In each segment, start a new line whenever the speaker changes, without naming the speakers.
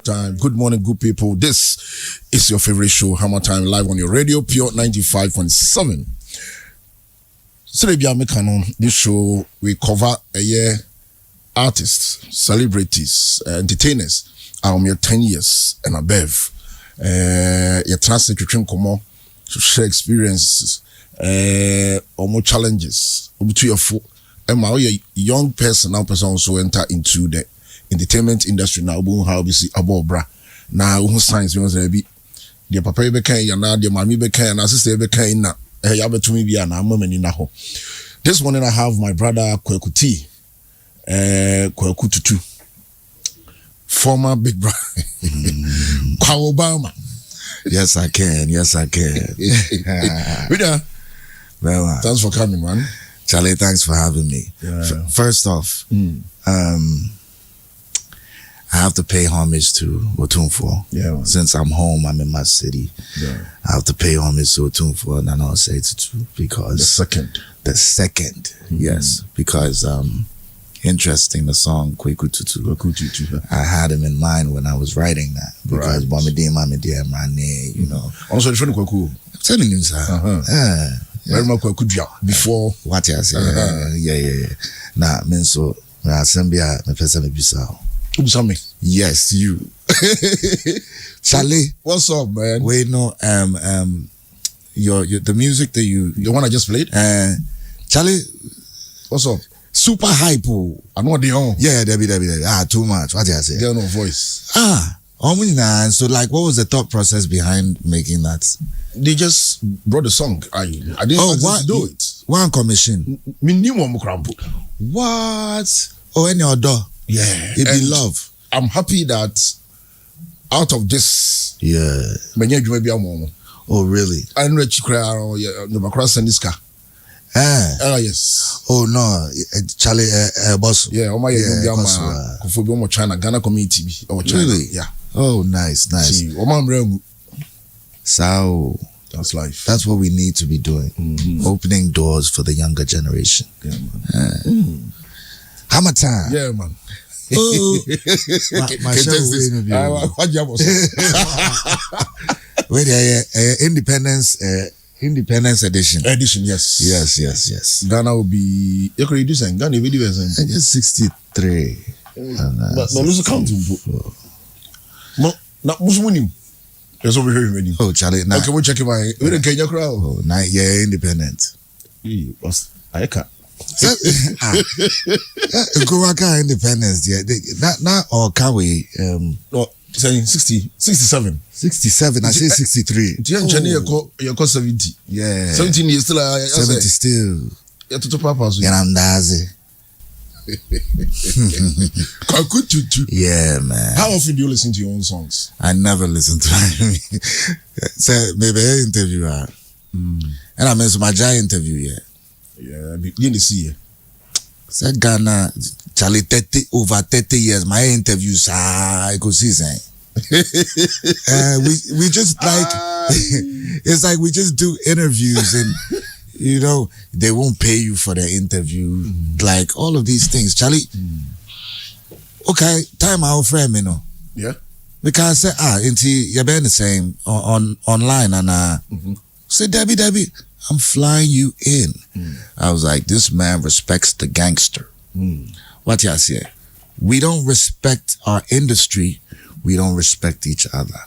Time. Good morning, good people. This is your favorite show, Hammer Time, live on your radio, Pure 95.7. This show, we cover a year artists, celebrities, entertainers, your 10 years and above. Your translate to share experiences, or more challenges, to your foot. And my young person now person also enter into the entertainment industry now. How we see about bra now science we be the papa be kan ya na the mommy be kan na sister be kan na ya betumi bia na mama ni na ho. This morning I have my brother Kwaku T, Kwaku T, former big brother Kwaku Obama.
Yes, I can. Well,
thanks for coming, man.
Charlie, thanks for having me.
Yeah.
First off, I have to pay homage to Otumfuo.
Yeah,
since I'm home, I'm in my city.
Yeah.
I have to pay homage to Otumfuo, and I'll say it too because
the second,
yes, because interesting, the song Kwaku T. I had him in mind when I was writing that because Mami you know.
Also, the Kwaku.
I'm telling you, sir.
Very much before
what I say. Yeah. Nah, men so Assembia me person me bisa. Yes, you. Charlie,
what's up, man?
Wait, no, your the music that
the one I just played?
Charlie,
what's up?
Super hype.
I know they own.
Yeah, Debbie. Too much. What did I say?
They have no voice.
So like, what was the thought process behind making that?
They just brought the song. I didn't do it.
One commission. What? Oh, any other?
Yeah.
It be love.
I'm happy that out of this,
yeah. Oh, really?
I know the cross and this car. Yes.
Oh no, Charlie, boss.
Yeah, China, Ghana community or China.
Really?
Yeah.
Oh, nice. So
that's life.
That's what we need to be doing. Opening doors for the younger generation.
Yeah, man.
HammerTime.
Yeah, man.
Oh, my show interview. Wait, Independence edition. Yes.
Ghana will be. You could reduce and Ghana video is
63.
But lose counting. Not Muslim. There's over here already.
Oh, Charlie.
Okay, we'll check my. We don't Kenya crowd.
Oh, independent.
I can't.
Go independence. Yeah, not or can we?
No, saying 67.
67. I say 63.
You call 70.
Yeah.
17 years still.
70 still.
Yeah, to papa.
And I'm Dazi. Yeah, man.
How often do you listen to your own songs?
I never listen to it. So maybe an interview. And I mean, so my giant interview, yeah.
Yeah, begin to see.
Said Ghana, Charlie, over 30 years, my interviews, I could see saying. We just like, it's like we just do interviews and, you know, they won't pay you for the interview. Like all of these things, Charlie. Okay, time out frame, you know.
Yeah.
Because you're being the same online and say, Debbie, I'm flying you in. I was like, this man respects the gangster. What y'all say? We don't respect our industry. We don't respect each other.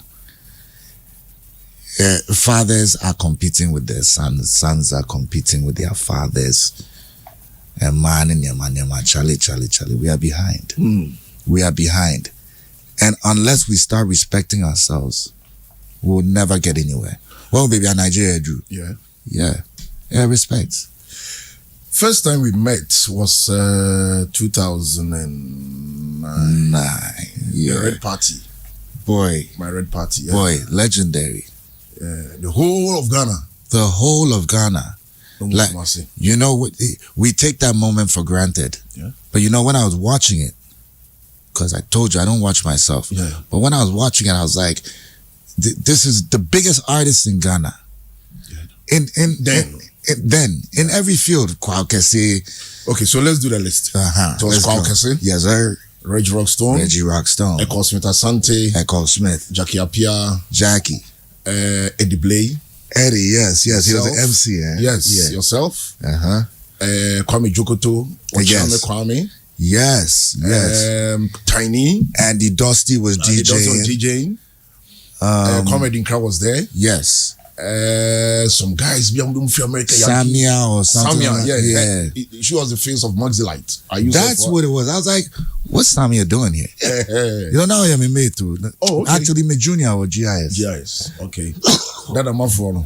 Fathers are competing with their sons. Sons are competing with their fathers. And man, Charlie, we are behind. We are behind. And unless we start respecting ourselves, we'll never get anywhere. Well, baby, Nigeria drew. Yeah, respect.
First time we met was 2009.
Yeah.
The Red Party.
Boy.
My Red Party. Yeah.
Boy, legendary.
The whole of Ghana.
The whole of Ghana. Like, you know, we take that moment for granted.
Yeah.
But you know, when I was watching it, because I told you I don't watch myself.
Yeah.
But when I was watching it, I was like, this is the biggest artist in Ghana. In every field, Kwaku T.
Okay, so let's do the list.
So
Kwaku T.
Yes, sir.
Reggie Rockstone, Echo Smith Asante,
Smith,
Jackie Apia, Eddie Blay.
Eddie, yes, he was an MC, eh?
Yes, yourself. Kwame Jokoto, Kwame.
Yes.
Tiny.
Andy Dusty was
DJing. Kwame Dinkra was there.
Yes.
Some guys from America.
Samia or something.
Yeah. She was the face of Maxilite.
That's what it was. I was like, what's Samia doing here? You don't know him in May too.
Oh, okay.
Actually, me junior or GIS.
GIS, okay. That I'm for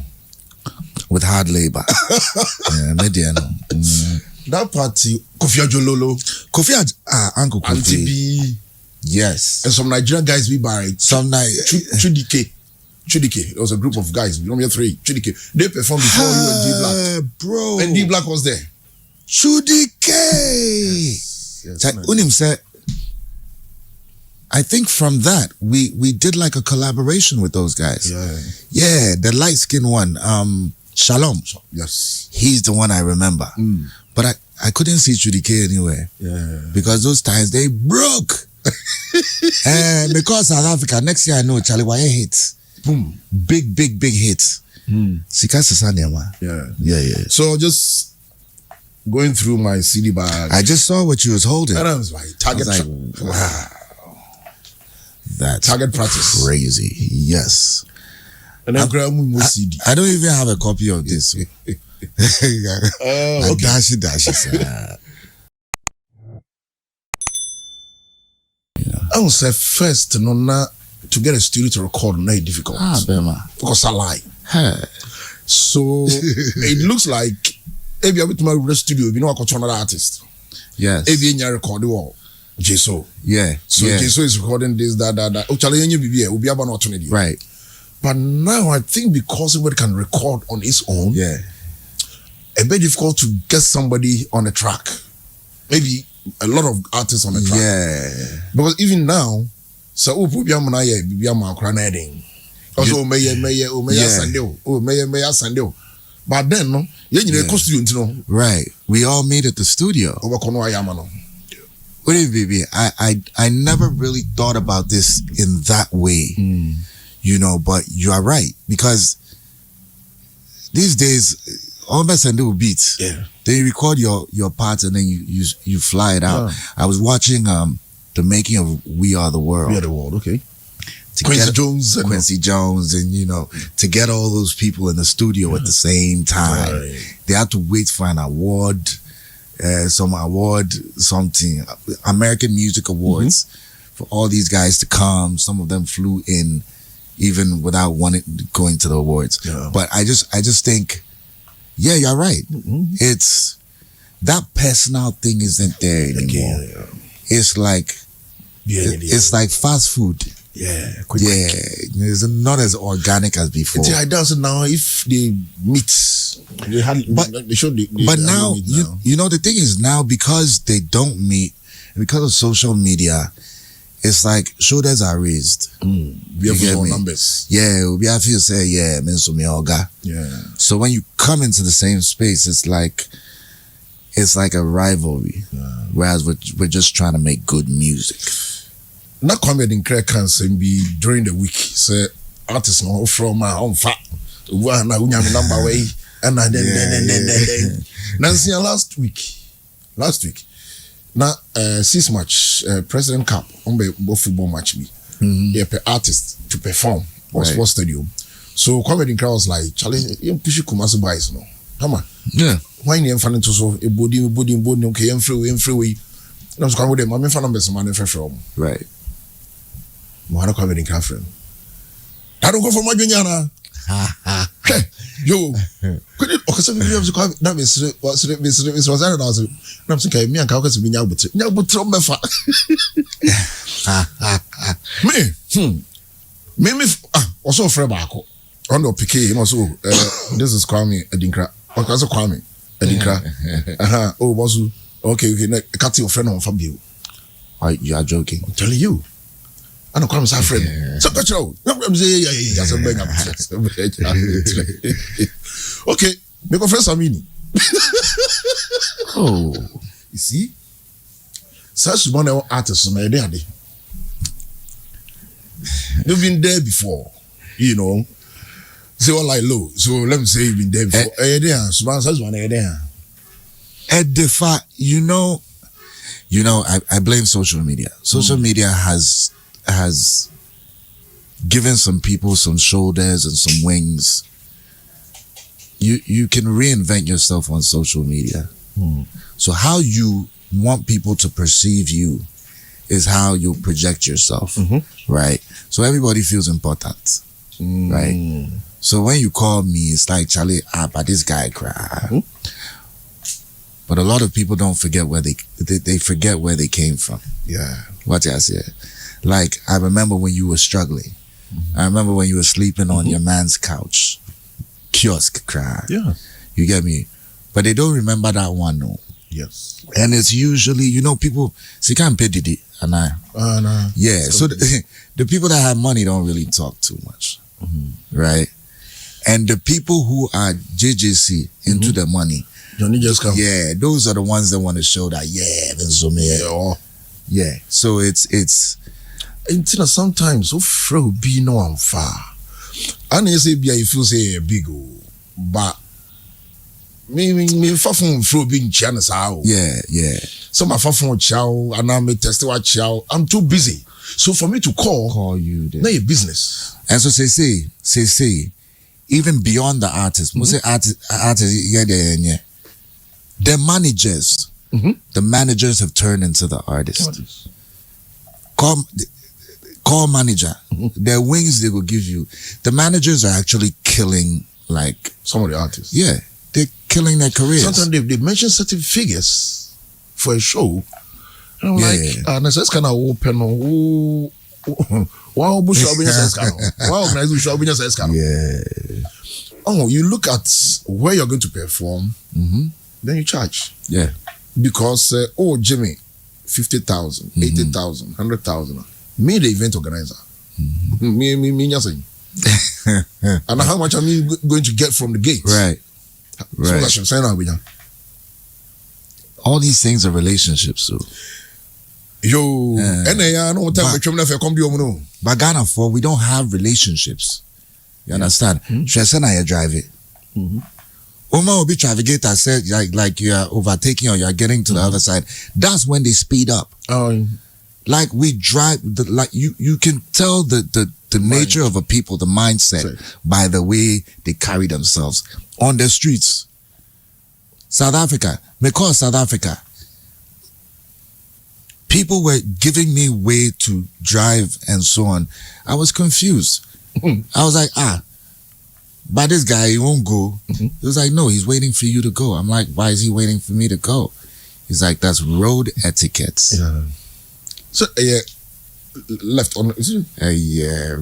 with hard labor. Mediano.
That party, Kofi Ajololo.
Uncle Kofi.
Auntie B.
Yes.
And some Nigerian guys we buried. Chudike. It was a group of guys. We only 3. Chudike. They performed before you and D Black.
Bro.
And D Black was there.
Chudike.
Yes,
Unim said, I think from that, we did like a collaboration with those guys. Yeah, the light-skinned one, Shalom.
Yes.
He's the one I remember. But I couldn't see Chudike anywhere.
Yeah.
Because those times they broke. And because South Africa, next year I know Charlie Wire hits.
Boom.
Big hits. Sika Sasanyama. Yeah.
So just going through my CD bag.
I just saw what you was holding.
And I was like,
wow. That's
target practice.
Crazy. Yes.
And then CD.
I don't even have a copy of this.
Okay.
Dashi.
I would say first, to get a studio to record, not difficult. Because I lie. So it looks like if you have to my studio, you know I got another artist.
Yes.
If you record the wall, Jeso.
Yeah.
So Jeso is recording this, that.
Right.
But now I think because somebody can record on its own, a bit difficult to get somebody on a track. Maybe a lot of artists on the track.
Yeah.
Because even now, so also Sunday. But then no,
right. We all meet at the studio. What is baby? I never really thought about this in that way. You know, but you are right. Because these days, all of us do beats.
Yeah.
Then you record your parts and then you fly it out. I was watching the making of We Are the World.
We Are the World, okay.
Quincy Jones and you know, to get all those people in the studio at the same time.
Right.
They had to wait for an award, American Music Awards for all these guys to come. Some of them flew in even without going to the awards.
Yeah.
But I just think, yeah, you're right. It's that personal thing isn't there anymore. It's like fast food.
Yeah,
quick. It's not as organic as before.
I doesn't now if they meet.
But now, you know, the thing is now because they don't meet, because of social media, it's like shoulders are raised.
We have more numbers.
Yeah, we have to say, yeah. So when you come into the same space, it's like a rivalry. Whereas we're just trying to make good music.
Not coming in crack can be during the week. Say artists no from my own fat. One number way. And then Nancy last week. Now 6 match President Cup on both football match me. They pay artists to perform or sports stadium. So comedy crowd was like, Charlie, you push Kumasi boys no. Come on.
Yeah.
Why you fan to so a body okay and free. I was coming with them. I'm fan numbers man from.
Right.
Mohana comedy friend. I don't go for my junior. Hey, yo, could it okay? So we have to come. That was I'm saying me and Kaukas be nyabutre mefa. Me also frɛ baako. On the PK also this is Kwame Edinkra. Also Kwame Edinkra. Oh bosu. Okay, cut your friend on Fabio.
You are joking.
I'm telling you. I don't come as a friend. So catch you. Okay, make a friend Samini.
Oh,
you see? Such one artists, man, they You've been there before, you know. Say all like low. So let me say you've been there before.
Edifa, you know, I blame social media. Social media has given some people some shoulders and some wings. You can reinvent yourself on social media. So how you want people to perceive you is how you project yourself, right? So everybody feels important, right? So when you call me, it's like, Charlie, but this guy cry. But a lot of people don't forget where they forget where they came from.
Yeah.
What I said. Like, I remember when you were struggling. I remember when you were sleeping on your man's couch. Kiosk cry.
Yeah.
You get me? But they don't remember that one, no.
Yes.
And it's usually, you know, people, see, can't pay Didi. And
no.
Yeah. So the people that have money don't really talk too much. Right? And the people who are JJC into the money,
Johnny just come.
yeah, those are the ones that want to show that, yeah. So it's
until sometimes so frail be no I'm far. And you say be you feel say big but me far from frail being chana sao.
yeah.
Some are far from chow and I may test what chow. I'm too busy. So for me to call
you
not your business.
And so say even beyond the artist, most say artist yeah. The managers, the managers have turned into the artists. Call manager. Their wings they will give you. The managers are actually killing like
some of the artists.
Yeah, they're killing their careers.
Sometimes they mention certain figures for a show. And I'm like, that's kind of open. Wow,
yeah.
Oh, you look at where you're going to perform, then you charge.
Yeah.
Because, Jimmy, 50,000, 80,000, 100,000. Me, the event organizer. Me, nothing. And how much am I going to get from the gate?
Right.
So I should sign up with them.
All these things are relationships, so.
But
Ghana for we don't have relationships. You understand? I drive it. Oma will be traffic I said like you are overtaking or you are getting to the other side. That's when they speed up. Like we drive like you can tell the nature of a people, the mindset by the way they carry themselves on the streets. South Africa, because South Africa. People were giving me way to drive and so on. I was confused. I was like, but this guy, he won't go. He was like, no, he's waiting for you to go. I'm like, why is he waiting for me to go? He's like, that's road etiquette.
Yeah. So, left on.
Yeah.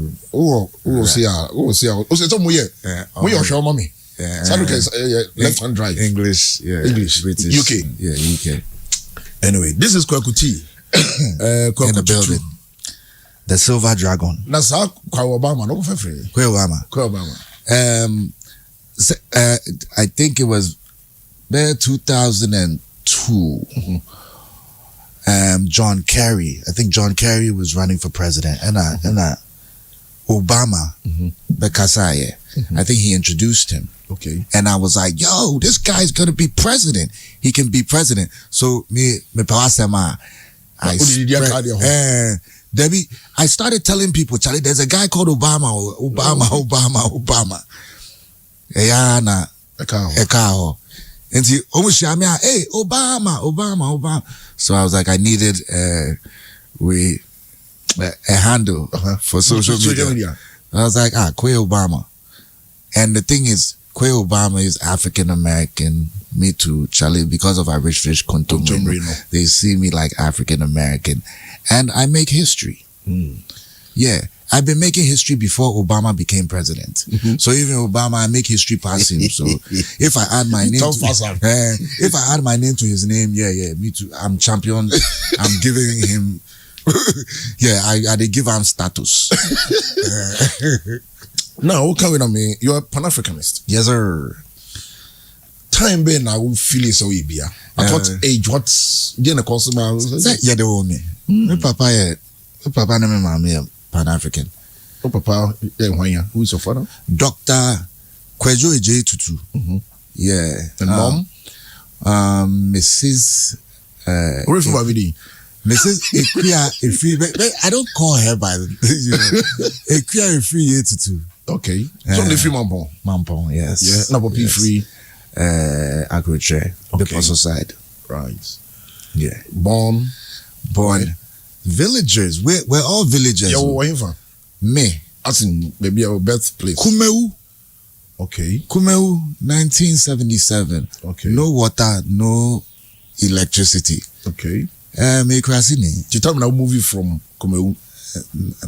Left hand drive.
English, British.
UK.
Yeah, UK.
Anyway, this is Kwaku T.
In the building. The Silver Dragon.
That's how Obama, no for free.
Obama. I think it was there 2002. John Kerry. I think John Kerry was running for president. And Obama, Bekasaye. I think he introduced him.
Okay.
And I was like, yo, this guy's gonna be president. He can be president. So me Pawasema. Debbie, I started telling people, Charlie, there's a guy called Obama. Eyana Ekao. And he almost shot me, hey, Obama. So I was like, I needed a handle for social media. I was like, Kwe Obama. And the thing is, Kwe Obama is African American. Me too, Charlie, because of our rich fish Kontomrino. They see me like African American. And I make history. Yeah. I've been making history before Obama became president. So even Obama, I make history past him. So if I add my name if I add my name to his name, me too. I'm champion. I'm giving him I did give him status.
Now, what can we know? You're a Pan-Africanist.
Yes, sir.
time being I will feel it so ibia. At what age? What's the consumer?
Yeah, they owe me. My papa and my mommy are Pan-African.
Oh, papa, who is your father?
Dr. Kwejo J. Tutu. Yeah.
And mom?
Mrs.
Where from Abidi?
Mrs. Ekuya Efri. I don't call her by the, Ekuya Efri Tutu.
Okay. So the free Mampong.
Mampong, yes.
Yeah. No, but free.
Agriculture. The Poso side.
Right.
Yeah.
Born.
Villagers. We're all villagers.
Yeah, where you from?
Me.
As in maybe our birthplace.
Kumeu.
Okay.
Kumeu, 1977.
Okay.
No water, no electricity.
Okay.
Me krasini.
You tell me now movie from Kumeu.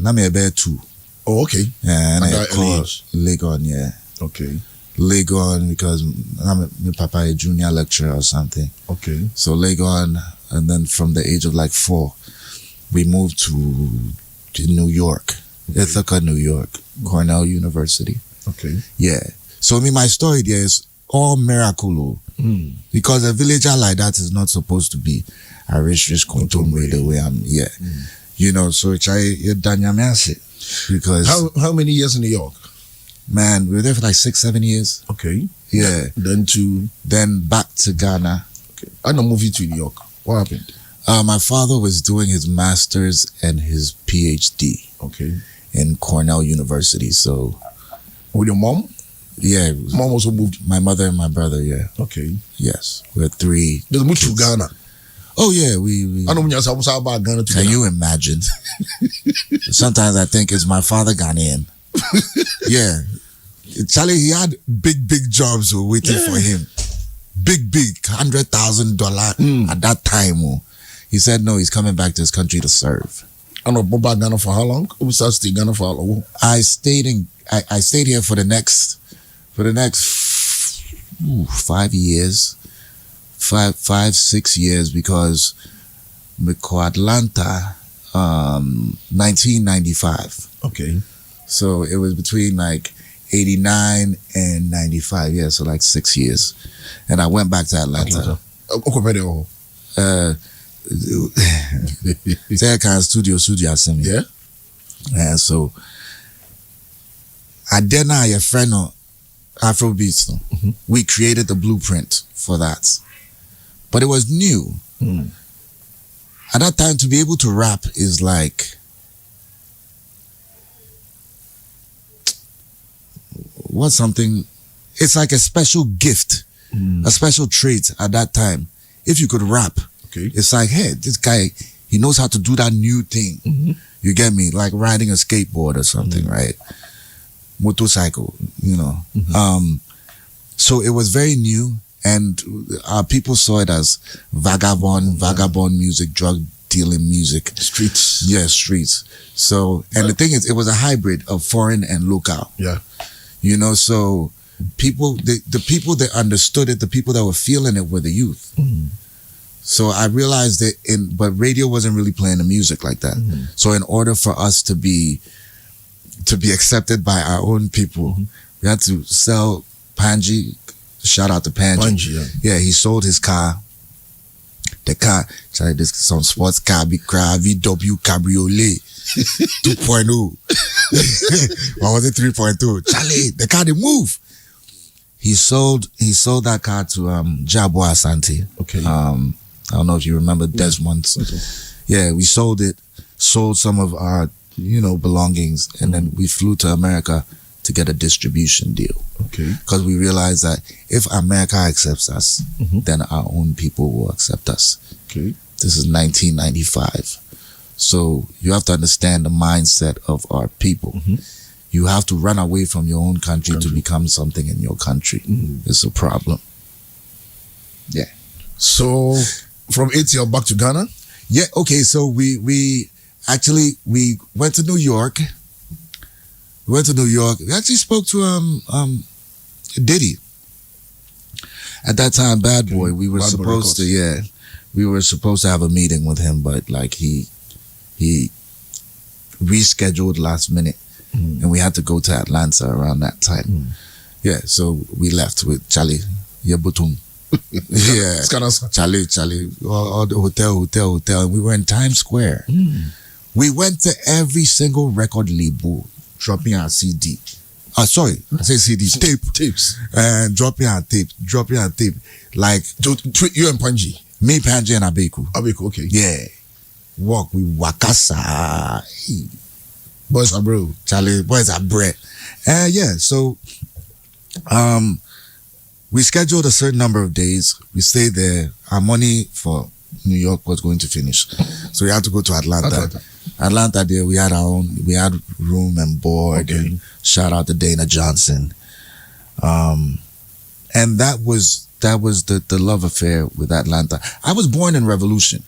Na me about 2.
Oh, okay.
And I call
age.
Legon, yeah.
Okay.
Legon because my papa a junior lecturer or something.
Okay.
So Legon, and then from the age of like 4, we moved to New York, Ithaca, New York, Cornell University.
Okay.
Yeah. So my story there is all miracle. Because a villager like that is not supposed to be a rich contumely the way I'm. Yeah. You know, so it's because
how many years in New York?
Man, we were there for like 6-7 years.
Okay.
Yeah. Then back to Ghana.
Okay. I know movie to New York. What happened?
My father was doing his master's and his PhD.
Okay.
In Cornell University. So
with your mom?
Yeah.
Mom also moved?
My mother and my brother, yeah.
Okay.
Yes. We're 3.
They moved to Ghana.
Oh yeah, we
I know when you say about Ghana to
Can
Ghana.
you imagine? Sometimes I think it's my father Ghanaian. Yeah. Charlie, he had big jobs waiting for him. Big, $100,000 at that time. He said no, he's coming back to his country to serve.
I know about Ghana for how long? We started staying Ghana for how long?
I stayed here for the next 5 years. 5-6 years because we go Atlanta 1995.
Okay.
So it was between like 89 and 95, yeah, so like 6 years. And I went back to Atlanta. Studio
yeah.
And so I did not a friend of Afrobeats. We created the blueprint for that. But it was new. At that time, to be able to rap is like it's like a special gift, a special trait at that time. If you could rap,
okay,
it's like, hey, this guy, he knows how to do that new thing. You get me? Like riding a skateboard or something, right? Motorcycle, you know. So it was very new, and people saw it as vagabond music, drug dealing music.
Streets.
Yeah, streets. So, and the thing is, it was a hybrid of foreign and local.
Yeah.
You know, so the people that understood it, the people that were feeling it were the youth. So I realized that but radio wasn't really playing the music like that. So in order for us to be accepted by our own people, we had to sell Panji. Shout out to Panji.
Panji,
yeah, he sold his car. The car, Charlie, this some sports car, big car, VW Cabriolet 2.0. Or was it 3.2? Charlie, the car, they move. He sold that car to Jabo Asante.
Okay.
I don't know if you remember Desmond's.
Okay.
Yeah, we sold some of our, belongings, and then we flew to America to get a distribution deal.
Okay.
Because we realized that if America accepts us, then our own people will accept us.
Okay.
This is 1995. So you have to understand the mindset of our people. You have to run away from your own country to become something in your country. It's a problem. Yeah.
So from ATL back to Ghana?
Yeah, okay. So we went to New York. We actually spoke to Diddy. At that time, Bad Boy. We were supposed to have a meeting with him, but like he rescheduled last minute, and we had to go to Atlanta around that time. Yeah, so we left with Charlie. Yebutum. Yeah. Charlie. All the hotel. We were in Times Square. We went to every single record label, dropping our CD. I say CD.
Tapes.
And dropping our tape. Like,
You and Panji?
Me, Panji, and Abeku.
Abeku, okay.
Yeah. We wakasa.
Boys are bro.
Charlie, boys are bread. Yeah, so we scheduled a certain number of days. We stayed there. Our money for New York was going to finish. So we had to go to Atlanta. Atlanta there, we had room and board.
Okay.
And shout out to Dana Johnson. And that was the love affair with Atlanta. I was born in Revolution.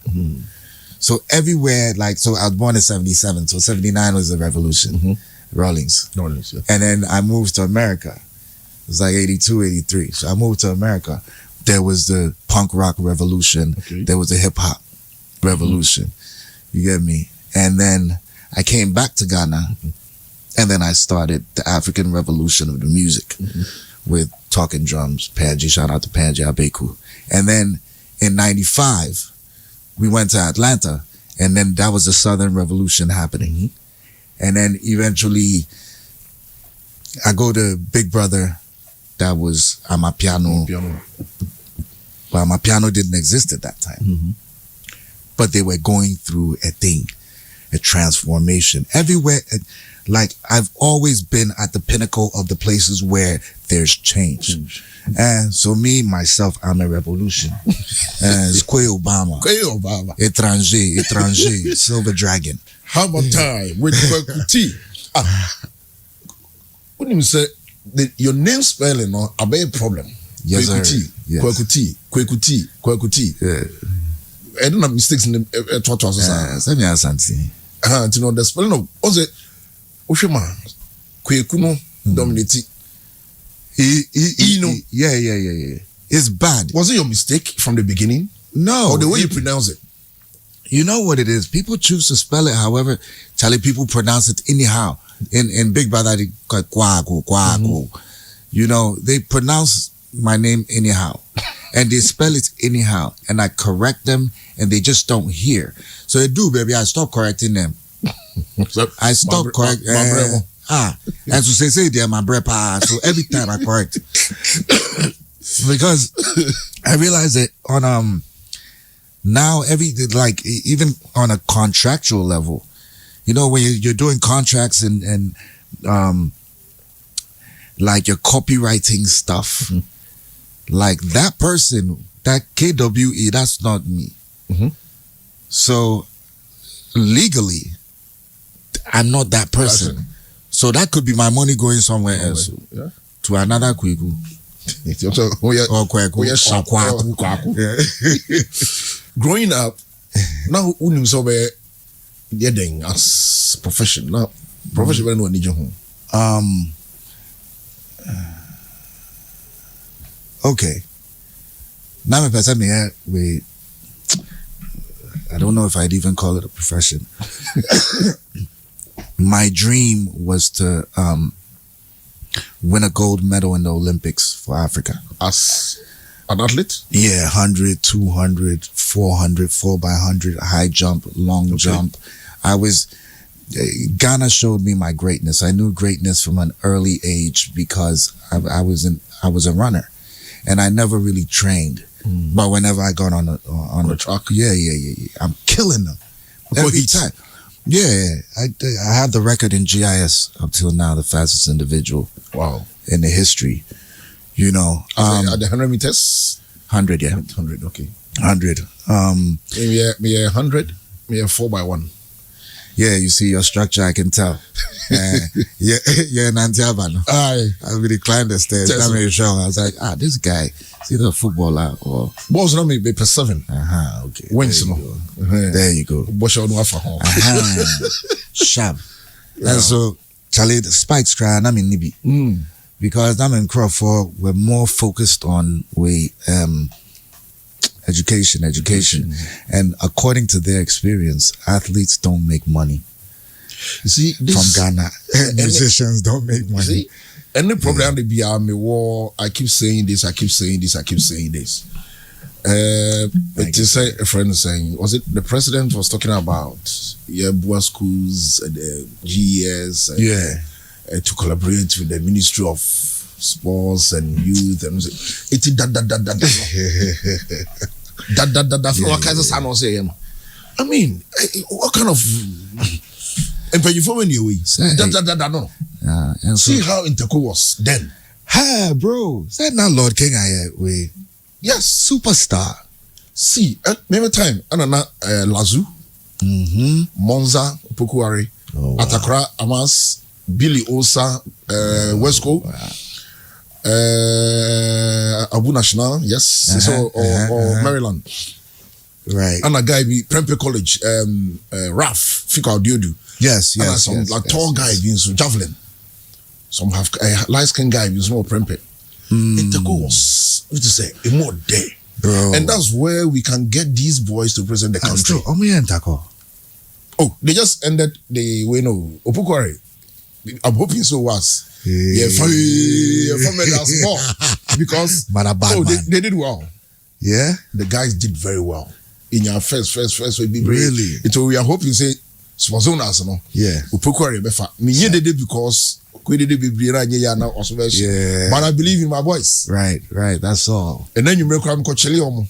So everywhere, I was born in 77. So 79 was the Revolution. Rawlings,
yeah.
And then I moved to America. It was like 82, 83. So I moved to America. There was the punk rock revolution.
Okay.
There was the hip hop revolution. You get me? And then I came back to Ghana, and then I started the African revolution of the music with Talking Drums, Panji, shout out to Panji Abeku. And then in 95, we went to Atlanta, and then that was the Southern Revolution happening. And then eventually, I go to Big Brother, that was Amapiano. But Amapiano didn't exist at that time. But they were going through a transformation. Everywhere, I've always been at the pinnacle of the places where there's change. And so myself, I'm a revolution. It's Kwe Obama. Étranger, Silver Dragon.
HammerTime with Kwaku T. When you say your name spelling a big problem.
Yes, sir. Yes.
Kwaku T. Yeah. I don't have mistakes in the Twatas.
Send me a santi.
To know the spelling of Oze Oshima Kwekuno Dominati.
Yeah. It's bad.
Was it your mistake from the beginning?
No.
Or the way you pronounce it?
You know what it is. People choose to spell it however, Charlie, people pronounce it anyhow. In Big Brother, they call it Kwaku. You know, they pronounce my name anyhow. And they spell it anyhow. And I correct them, and they just don't hear. So they do, baby. I stop correcting them. I stop correcting. And so say they're my brepa. So every time I correct. Because I realize that on now even on a contractual level, you know, when you're doing contracts and like you're copywriting stuff, like that person, that KWE, that's not me. So legally, I'm not that person. So that could be my money going somewhere else.
Yeah.
To another Kweku. Or Kwaku.
Growing up, now unim so be getting as profession. Now profession very no need you home.
Okay. Now my person we I don't know if I'd even call it a profession. My dream was to win a gold medal in the Olympics for Africa.
As an athlete?
Yeah, 100, 200, 400, 4x100, high jump, long jump. Ghana showed me my greatness. I knew greatness from an early age because I was a runner, and I never really trained. But whenever I got on the
track,
yeah, I'm killing them every time. Yeah, I have the record in GIS up till now, the fastest individual.
Wow.
In the history, you know.
At the 100 meters?
100, yeah.
100, okay.
100.
Me 100, me 4x1.
Yeah, you see your structure, I can tell. Yeah, Nantiabano.
Aye.
I really climbed the stairs. I was like, this guy, is either a footballer or...
Balls not me, per 7.
Okay.
Wins, no.
There you go. Sharp. Yeah. And so, Charlie, the spikes crying, I'm in Nibi. Because I'm in Crawford, we're more focused on education. And according to their experience, athletes don't make money.
You see,
from Ghana. Musicians don't make money.
See, Any problem they be me war. I keep saying this. But to say a friend saying, was it the president was talking about boys schools and GES to collaborate with the Ministry of Sports and Youth and it I mean, what kind of and you for when you no. And see how Interco was then.
Ha, bro. Said now Lord King we.
Yes,
superstar.
See, remember time, Anana Lazu, Monza, Pukuari, Atakra, Amas, Billy Osa, Wesco, Abu National, yes, or Maryland.
Right.
And a guy be Prempeh College, Raf, Fika Diodu.
Yes.
Tall guy being so javelin. Some have light-skinned guy being more Prempeh. Interco was, what to say, a more day.
Bro.
And that's where we can get these boys to represent the country. Oh, they just ended the Opukwari. I'm hoping so was. From small. Because they did well.
Yeah?
The guys did very well. In your first we be
really.
So we are hoping say Swazonas no.
Yeah.
Upukwari befa. Me did it because but I believe in my boys.
Right. That's all.
And then you make them Coachella.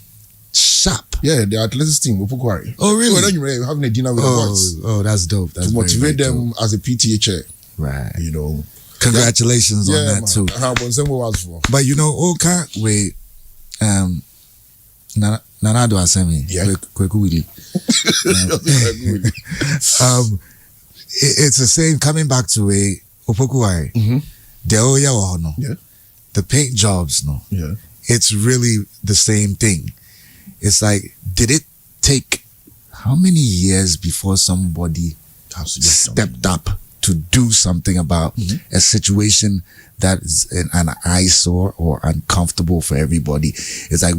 Sharp.
Yeah, the athletics team, Upukwari.
Oh, really?
So then you're having a dinner with the boys.
Oh, that's dope. That's
to motivate
very
them
dope.
as a PTA chair.
Right.
You know.
Congratulations on that too. But you know, wait. Nanado Asemi.
Yeah.
Kwaku T. It's the same coming back to a Opokuwari. The paint jobs, no.
Yeah.
It's really the same thing. It's like, did it take how many years before somebody stepped up to do something about a situation that is an eyesore or uncomfortable for everybody? It's like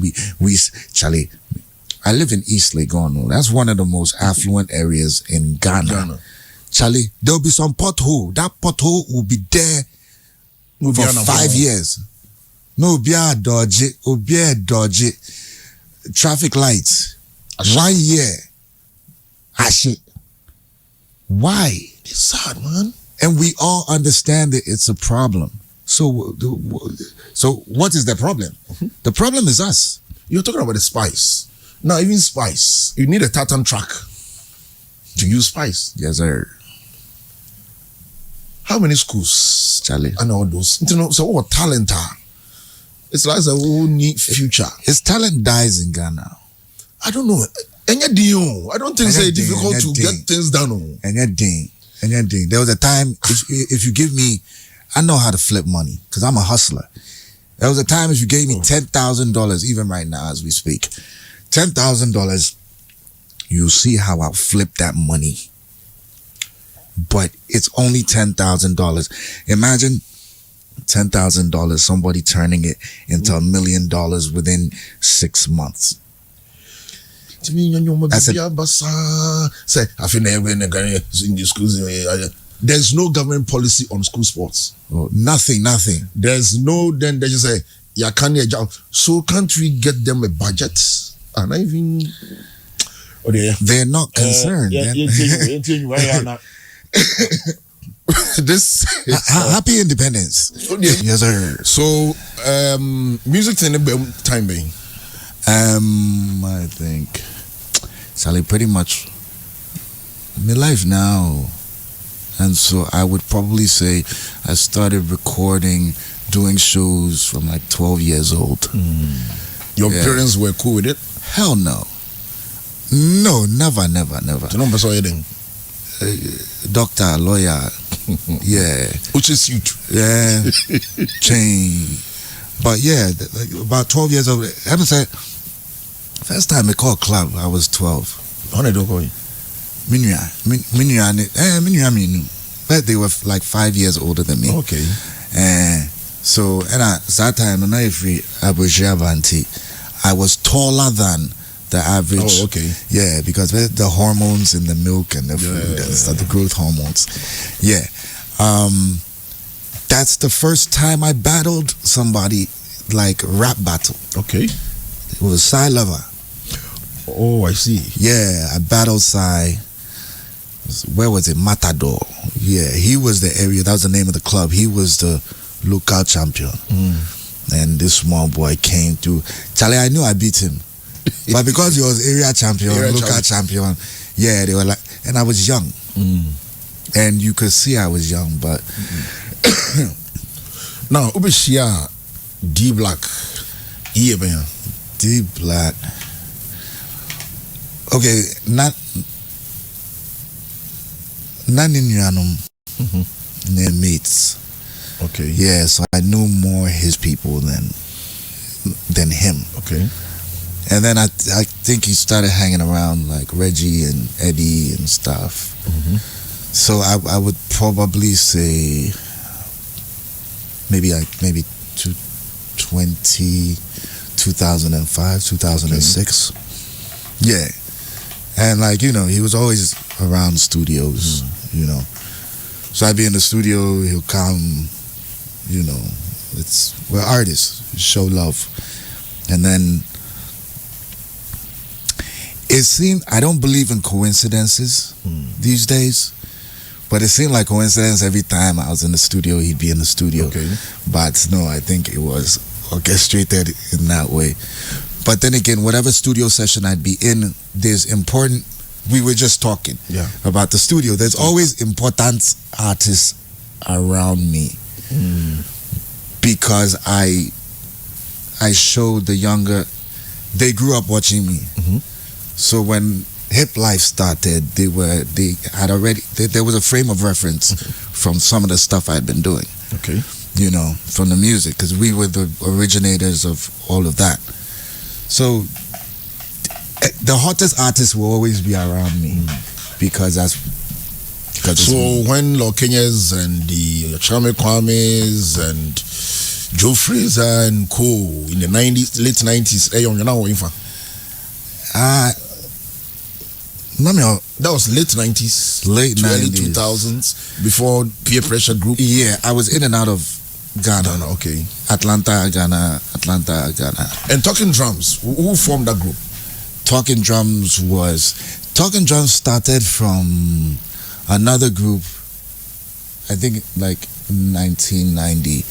Charlie, I live in East Legon. That's one of the most affluent areas in Ghana. Charlie, there'll be some pothole. That pothole will be there for 5 years. No, be a dodgy. Traffic lights. 1 year. Why?
It's sad, man.
And we all understand that it's a problem. So what is the problem? The problem is us.
You're talking about the spice. Now, even spice, you need a tartan track to use spice.
Yes, sir.
How many schools?
Charlie.
And all those. So what talent are? It's like a whole neat future.
His talent dies in Ghana.
I don't know. I don't think it's difficult to get things done.
There was a time, if you give me, I know how to flip money because I'm a hustler. There was a time if you gave me $10,000, even right now as we speak, $10,000, you'll see how I'll flip that money. But it's only $10,000. Imagine $10,000, somebody turning it into $1 million within 6 months.
There's no government policy on school sports.
Oh, nothing.
There's no, then they just say, so can't we get them a budget? And even
they're not concerned.
This
happy independence. Yes, sir.
So music time being.
I think Sally pretty much my life now. And so I would probably say I started recording, doing shows from like 12 years old.
Your parents were cool with it?
Hell no. No, never. Doctor, lawyer, yeah.
Which is huge.
Yeah, chain. But yeah, like about 12 years old. I haven't said, first time I called club, I was 12.
How did you go?
But they were like 5 years older than me.
Okay.
So, that time, I was taller than the average.
Oh, okay.
Yeah, because the hormones in the milk and the food and stuff, the growth hormones. Yeah. That's the first time I battled somebody like rap battle.
Okay.
It was Cy Lover.
Oh, I see.
Yeah, I battled Cy. Where was it? Matador. Yeah, he was the area. That was the name of the club. He was the local champion. And this small boy came through. Charlie, I knew I beat him. But because he was area champion, local champion, yeah, they were like, and I was young. And you could see I was young, but
now, Ubishia D Black.
D Black. Okay, not in Yanum, near mates.
Okay.
Yeah, so I knew more his people than him.
Okay.
And then I think he started hanging around like Reggie and Eddie and stuff. So I would probably say maybe 2005, 2006. Okay. Yeah. And like, you know, he was always around studios, you know. So I'd be in the studio, he'll come, you know, we're artists, show love. And then it seemed, I don't believe in coincidences these days, but it seemed like coincidence every time I was in the studio, he'd be in the studio.
Okay.
But no, I think it was orchestrated in that way. But then again, whatever studio session I'd be in, we were just talking about the studio. There's always important artists around me because I showed the younger, they grew up watching me. So when Hip Life started, there was a frame of reference from some of the stuff I'd been doing.
Okay.
You know, from the music, because we were the originators of all of that. So the hottest artists will always be around me because
so when Lokenyas and the Chame Kwames and Joe Fraser and co in the late 90s, that was late 90s, early 2000s, before Peer Pressure Group.
Yeah, I was in and out of Ghana.
Okay.
Atlanta, Ghana.
And Talking Drums, who formed that group?
Talking Drums started from another group, I think like 1990,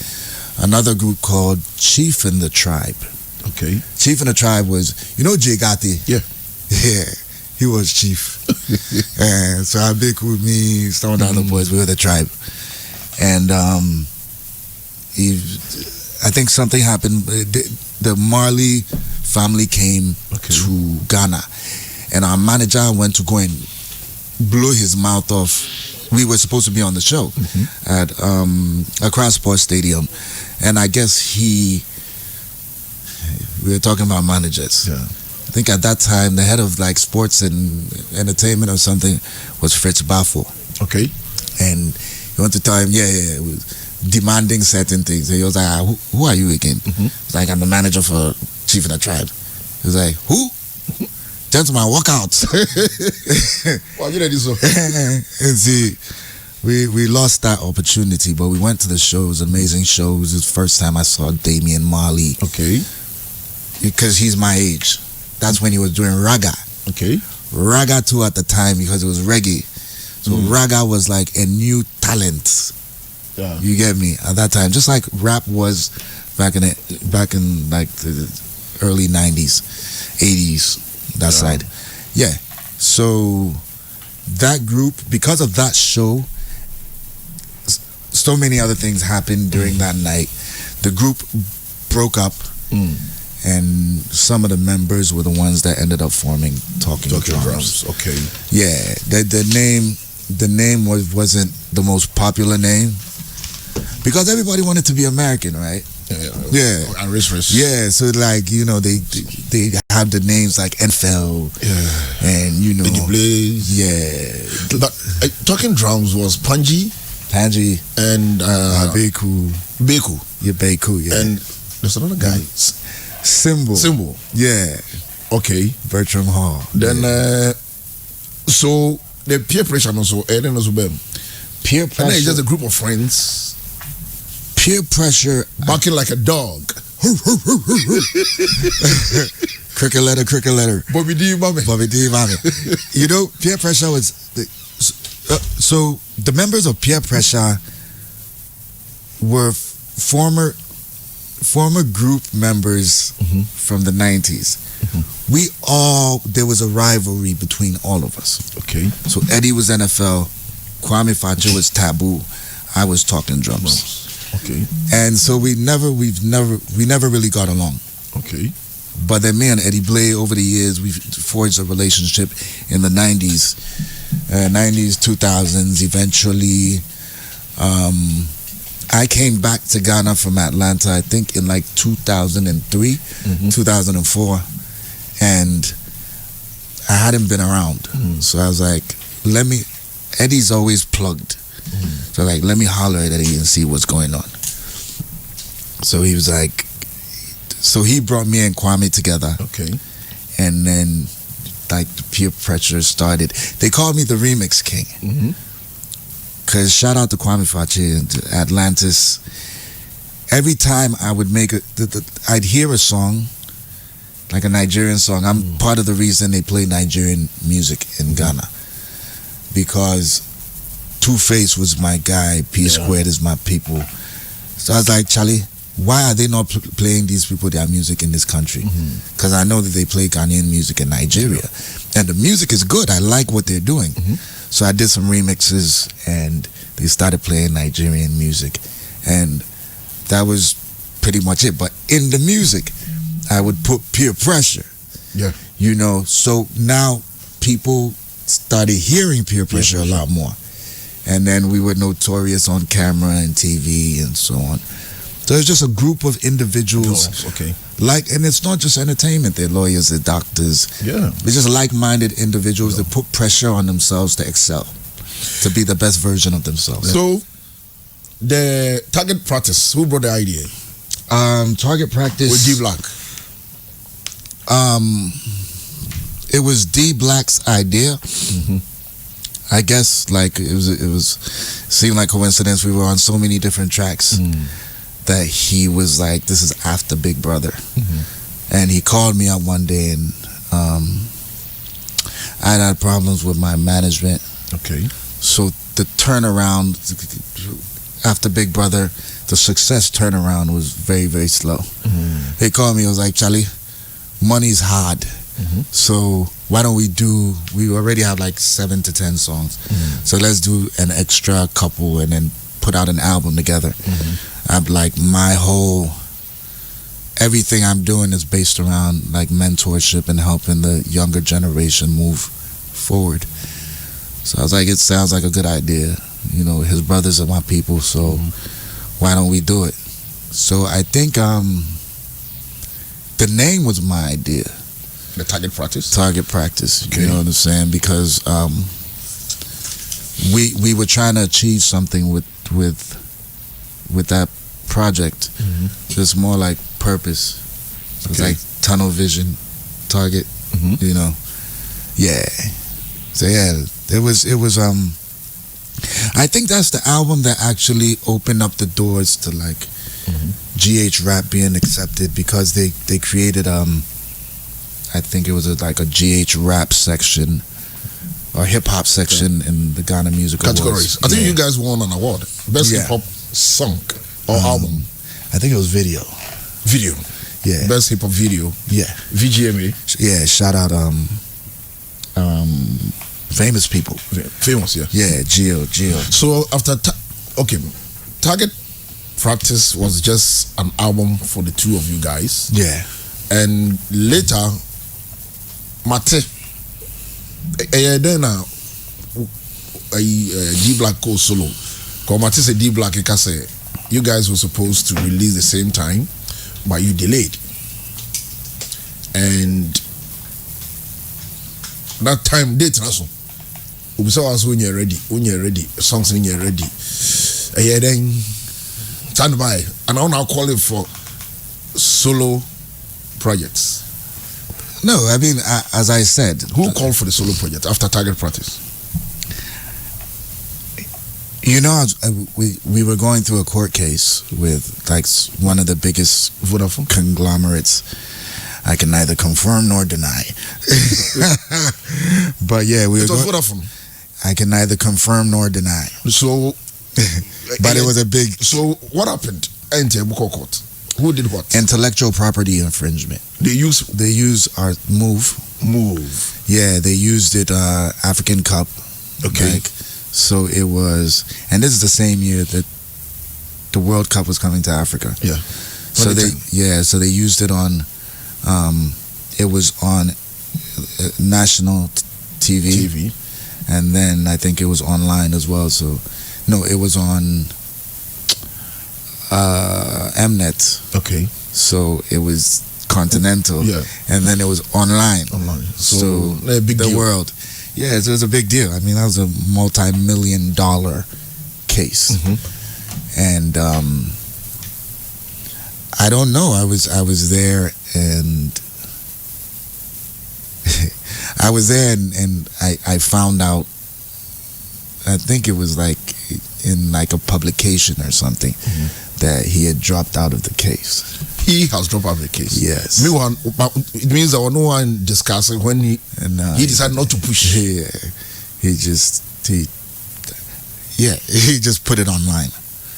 another group called Chief and the Tribe.
Okay.
Chief and the Tribe was, you know Jay Gatti?
Yeah.
Yeah, he was Chief. And so I big with me, some of the other boys, we were the Tribe. And I think something happened. The Marley family came to Ghana, and our manager went to go and blow his mouth off. We were supposed to be on the show at Accra Sports Stadium, and I guess we were talking about managers.
Yeah.
I think at that time the head of like sports and entertainment or something was Fritz Bafo.
Okay.
And he went to tell him, it was demanding certain things. He was like, who are you again? It's like, I'm the manager for Chief of the Tribe. He was like, who? Gentlemen, walk out.
Well, you know this.
And see, we lost that opportunity, but we went to the shows, amazing shows. It was the first time I saw Damian Marley.
Okay.
Because he's my age. That's when he was doing Raga.
Okay.
Raga too at the time because it was reggae. So Raga was like a new talent.
Yeah.
You get me? At that time, just like rap was back in like the early 90s, 80s, that side. Yeah. So that group, because of that show, so many other things happened during that night. The group broke up. And some of the members were the ones that ended up forming Talking Drums.
Okay.
Yeah, the name wasn't the most popular name because everybody wanted to be American, right? Yeah.
And rich.
Yeah, so like, you know, they have the names like NFL.
Yeah.
And you know,
Biggie Blaze.
Yeah.
But Talking Drums was Panji and
Beku. Yeah, Beku. Yeah.
And there's another guy. Symbol.
Yeah.
Okay.
Bertram Hall.
Then so the peer pressure also,
peer pressure.
And then it's just a group of friends.
Peer pressure.
Barking like a dog.
Cricket letter.
Bobby D, mommy.
You know, peer pressure was... So the members of peer pressure were former group members from the 90s. There was a rivalry between all of us.
Okay.
So Eddie was NFL, Kwame Fache was Taboo, I was Talking Drums.
Okay.
And so we never really got along.
Okay.
But then me and Eddie Blay, over the years, we forged a relationship in the 90s, 2000s. Eventually, I came back to Ghana from Atlanta, I think in like 2003, 2004. And I hadn't been around. So I was like, Eddie's always plugged. So like, let me holler at Eddie and see what's going on. So he was like, so he brought me and Kwame together.
Okay.
And then like the peer pressure started. They called me the Remix King. Cause shout out to Kwame Fache and to Atlantis. Every time I would make I'd hear a song, like a Nigerian song. I'm part of the reason they play Nigerian music in Ghana. Because Two-Face was my guy, P-Squared is my people. So I was like, Charlie, why are they not playing these people their music in this country? Because I know that they play Ghanaian music in Nigeria. And the music is good. I like what they're doing. So I did some remixes and they started playing Nigerian music. And that was pretty much it. But in the music, I would put peer pressure.
Yeah.
You know, so now people started hearing peer pressure a lot more. And then we were notorious on camera and TV and so on. So it's just a group of individuals.
Okay.
And it's not just entertainment. They're lawyers, they're doctors.
Yeah.
They're just like-minded individuals that put pressure on themselves to excel, to be the best version of themselves.
So, the target practice, who brought the idea?
Target practice
With D Black.
It was D Black's idea. I guess like it seemed like coincidence. We were on so many different tracks that he was like, "This is after Big Brother," and he called me up one day, and I had problems with my management.
Okay.
So the turnaround after Big Brother, the success turnaround was very, very slow. He called me. I was like, Charlie, money's hard. So why don't we already have like 7 to 10 songs. So let's do an extra couple and then put out an album together. I'm like, everything I'm doing is based around like mentorship and helping the younger generation move forward. So I was like, it sounds like a good idea. You know, his brothers are my people, so why don't we do it? So I think the name was my idea.
The target practice?
Target practice,
okay.
You know what I'm saying? Because we were trying to achieve something with that project. It's more like purpose. So it's like tunnel vision, target, you know. Yeah. So yeah, it was I think that's the album that actually opened up the doors to like GH rap being accepted, because they created I think it was like a GH rap section or hip hop section in the Ghana Music
categories.
Awards.
I think you guys won an award, best hip hop song or album.
I think it was video. Yeah.
Best hip hop video.
Yeah.
VGMA.
Yeah. Shout out famous people.
Famous, yeah.
Yeah. Geo.
So after Target Practice was just an album for the two of you guys.
Yeah.
And later, Mate, then D Black go solo. Because Mate said D Black, you guys were supposed to release the same time, but you delayed. And that time, date also. We saw us when you're ready, songs when you're ready. Then stand by, and I'm now calling for solo projects.
No, I mean, as I said,
who called for the solo project after Target Practice?
You know, we were going through a court case with like one of the biggest
Vodafone
conglomerates. I can neither confirm nor deny. But yeah, we were
it was Vodafone.
I can neither confirm nor deny.
So,
but it was a big.
So what happened? Enter court. Who did what?
Intellectual property infringement.
They use
our move. Yeah, they used it. African Cup.
Okay.
Like, so it was, and this is the same year that the World Cup was coming to Africa.
Yeah.
So they used it on. It was on national TV, and then I think it was online as well. So, no, it was on Mnet.
Okay.
So it was continental.
Yeah.
And then it was online.
So
the
deal.
world. Yeah, it was a big deal. I mean, that was a multi-million-dollar case. And I don't know. I was there and I found out, I think it was like in like a publication or something, that he had dropped out of the case.
He has dropped out of the case.
Yes.
Meanwhile, it means there was no one discussing when he decided not to push.
Yeah. He just put it online.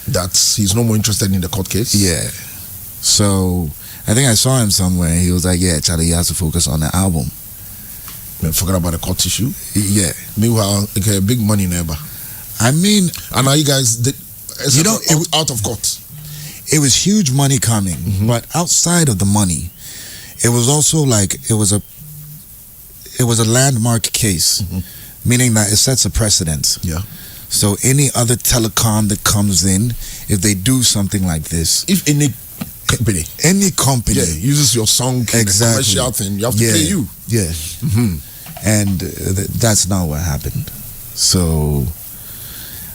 He's no more interested in the court case?
Yeah. So I think I saw him somewhere. He was like, yeah, Charlie, he has to focus on the album.
Forget about the court issue?
Yeah.
Meanwhile, okay, big money neighbor.
I mean,
and now you guys did, out of court.
It was huge money coming, but outside of the money, it was also like it was a landmark case, meaning that it sets a precedent.
Yeah.
So any other telecom that comes in, if they do something like this,
if any company
uses
your song in a commercial thing, you have to pay you.
Yeah. And that's not what happened. So,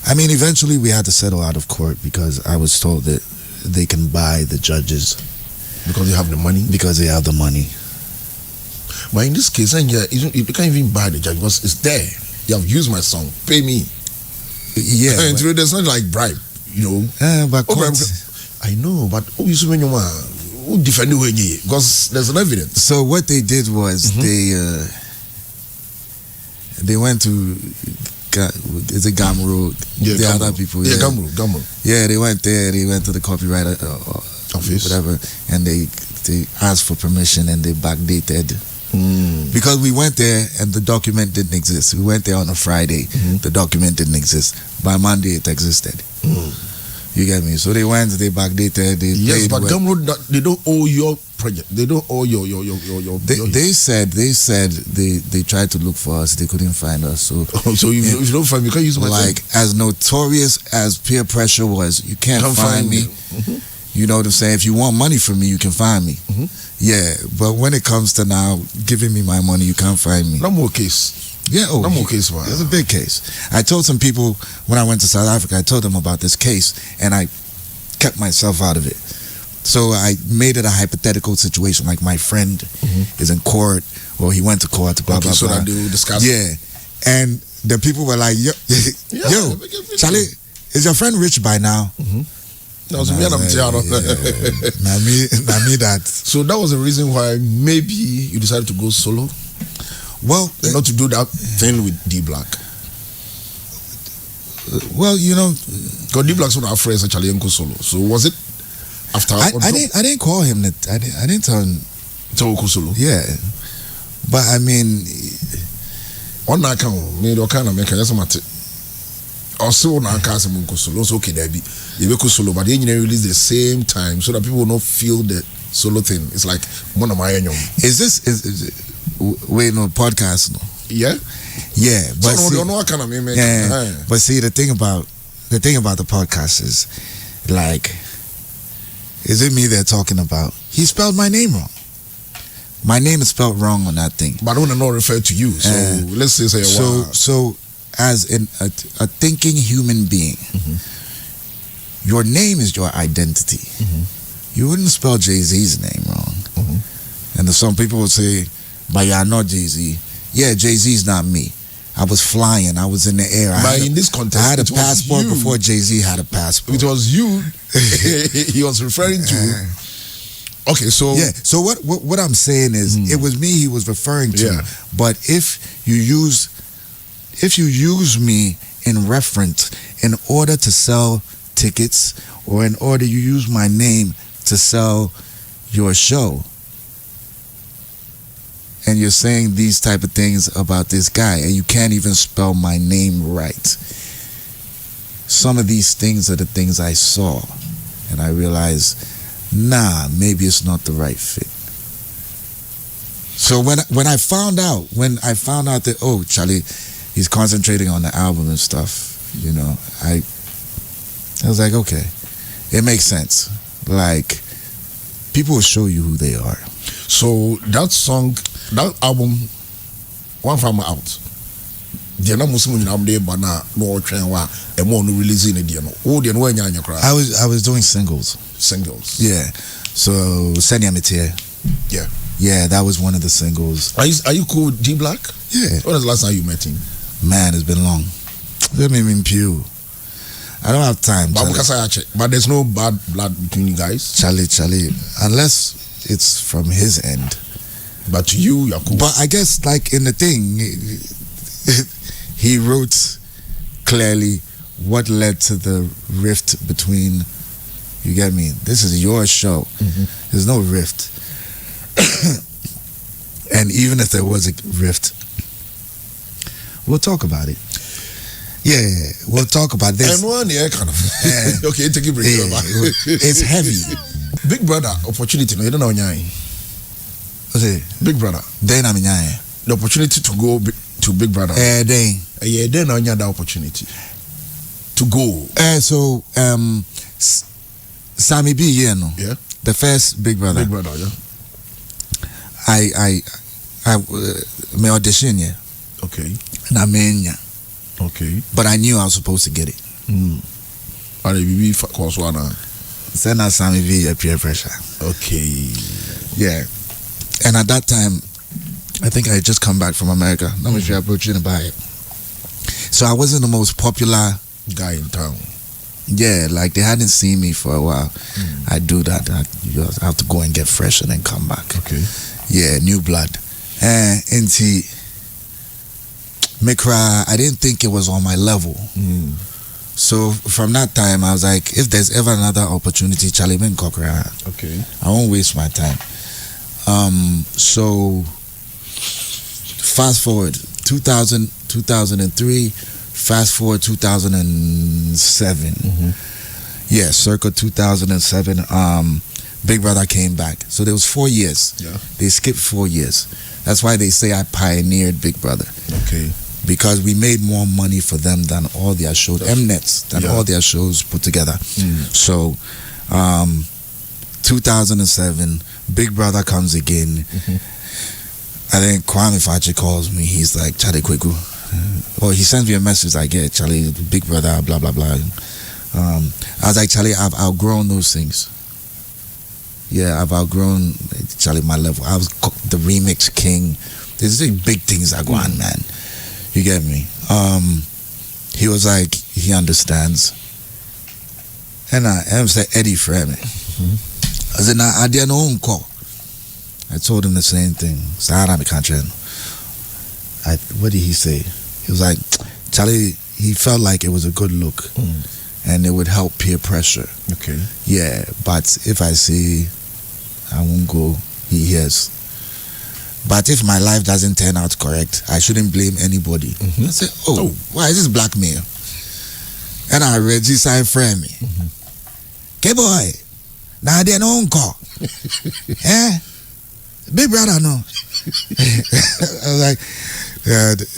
I mean, eventually we had to settle out of court because I was told that they can buy the judges.
Because they have the money?
Because they have the money.
But in this case, you can't even buy the judge because it's there. You have used my song. Pay me.
Yeah.
There's not like bribe,
but
I know, but who defend you? Because there's an evidence.
So what they did was they went to is it Gamru?
Yeah,
the other people.
Yeah, Gamru.
Yeah, they went there. They went to the copyright
office,
whatever, and they asked for permission and they backdated. Because we went there and the document didn't exist. We went there on a Friday. The document didn't exist. By Monday, it existed. You get me? So they went, they backdated.
Yes, but Gumroad, they don't owe your project. They don't owe your.
They said they tried to look for us. They couldn't find us. So
if you don't find me, you can't use my
like
thing.
As notorious as peer pressure was, you can't find me. You know what I'm saying? If you want money from me, you can find me. Yeah, but when it comes to now giving me my money, you can't find me.
No more case.
Yeah,
no more case.
Wow. It was a big case. I told some people when I went to South Africa, I told them about this case, and I kept myself out of it. So I made it a hypothetical situation, like my friend is in court, or he went to court, blah, blah,
so
blah.
that they will discuss.
Yeah, and the people were like, yo, Charlie, is your friend rich by now?
That was me
that.
So that was the reason why maybe you decided to go solo.
Well,
not to do that thing with D Black.
Well,
because D Black's one of our friends actually go solo. So was it after?
I didn't call him that. I didn't tell him
to go solo.
Yeah, but I mean,
on that account, me do kind of make just matter. Also, on account some go solo. So okay, they go solo, but they release the same time so that people will not feel the solo thing. It's like one of my
Is this wait, no podcast? No.
Yeah,
but
so
see, but see, the thing about the podcast is, like, is it me they're talking about? He spelled my name wrong. My name is spelled wrong on that thing.
But I want to not refer to you. So let's say
so as a thinking human being, your name is your identity. You wouldn't spell Jay-Z's name wrong. And some people would say, but you're not Jay-Z. Yeah, Jay-Z's not me. I was flying. I was in the air.
But in this context,
I had a passport before Jay-Z had a passport.
It was you he was referring to. Okay, so
yeah. So what I'm saying is, it was me he was referring to.
Yeah.
But if you use me in reference in order to sell tickets, or in order you use my name to sell your show, and you're saying these type of things about this guy, and you can't even spell my name right. Some of these things are the things I saw, and I realized, nah, maybe it's not the right fit. So when I found out that, oh, Charlie, he's concentrating on the album and stuff, you know, I was like, okay, it makes sense. Like, people will show you who they are.
So that song, that album, One Farmer Out. The na musimu nyina amde ba na no twen wa e mo no release in the no. Oh, the no anya kra.
I was doing singles. Yeah. So Senya Metie.
Yeah.
Yeah, that was one of the singles.
Are you cool with D Black?
Yeah.
When was the last time you met him?
Man, it's been long. Let me pew. I don't have time.
But there's no bad blood between you guys.
Charlie, unless it's from his end.
But you're cool.
But I guess, like, in the thing, he wrote clearly what led to the rift between, you get me? This is your show. There's no rift. And even if there was a rift, we'll talk about it. Yeah, we'll talk about this.
And one year kind of. Okay, take a break.
It's heavy.
Big Brother opportunity. No, you don't know nyai. Big Brother.
Then I'm nyai.
The opportunity to go to Big Brother.
Then
I had the opportunity to go.
So Sammy B, yeah, no.
Yeah.
The first Big Brother.
Big Brother, yeah.
I me audition, yeah.
Okay.
And I mean, yeah.
Okay.
But I knew I was supposed to get it.
And be course one.
Send out Sammy V peer pressure.
Okay.
Yeah. And at that time, I think I had just come back from America. Not much approaching to buy it. So I wasn't the most popular
guy in town.
Yeah, like they hadn't seen me for a while. I do that. I have to go and get fresh and then come back.
Okay.
Yeah, new blood. And Mikra, I didn't think it was on my level. So from that time, I was like, if there's ever another opportunity, Charlie Ben Kokra.
Okay.
I won't waste my time. So fast forward 2003, fast forward 2007. Yeah, circa 2007. Big Brother came back. So there was 4 years.
Yeah.
They skipped 4 years. That's why they say I pioneered Big Brother.
Okay.
Because we made more money for them than all their shows, Mnets, than all their shows put together. So 2007, Big Brother comes again. I think Kwame Fachi calls me. He's like, Charlie Kwaku. Or he sends me a message like, yeah, Charlie, Big Brother, blah, blah, blah. I was like, Charlie, I've outgrown those things. Yeah, I've outgrown, Charlie, my level. I was the remix king. There's big things that go on, man. You get me? He was like, he understands. And I said, Eddie Frame. I said, nah, I didn't know him call. I told him the same thing. What did he say? He was like, Charlie, he felt like it was a good look and it would help peer pressure.
Okay.
Yeah, but if I say I won't go, he hears. But if my life doesn't turn out correct, I shouldn't blame anybody. I said, why is this blackmail? And I read this side frame me. Okay, boy, now they don't call. Big Brother, no. I was like,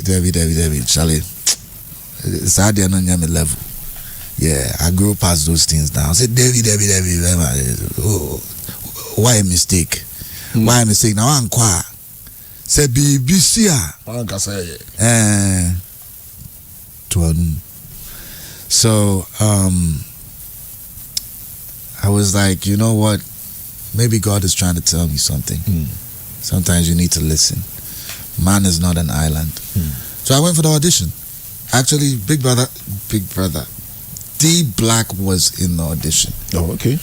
Debbie, Charlie, it's out there on your level. Yeah, I grew past those things now. I said, Debbie, oh, why a mistake? Why a mistake? Now I'm quiet. Say BBC. So I was like, you know what? Maybe God is trying to tell me something. Sometimes you need to listen. Man is not an island. So I went for the audition. Actually, Big Brother, D Black was in the audition.
Oh, okay.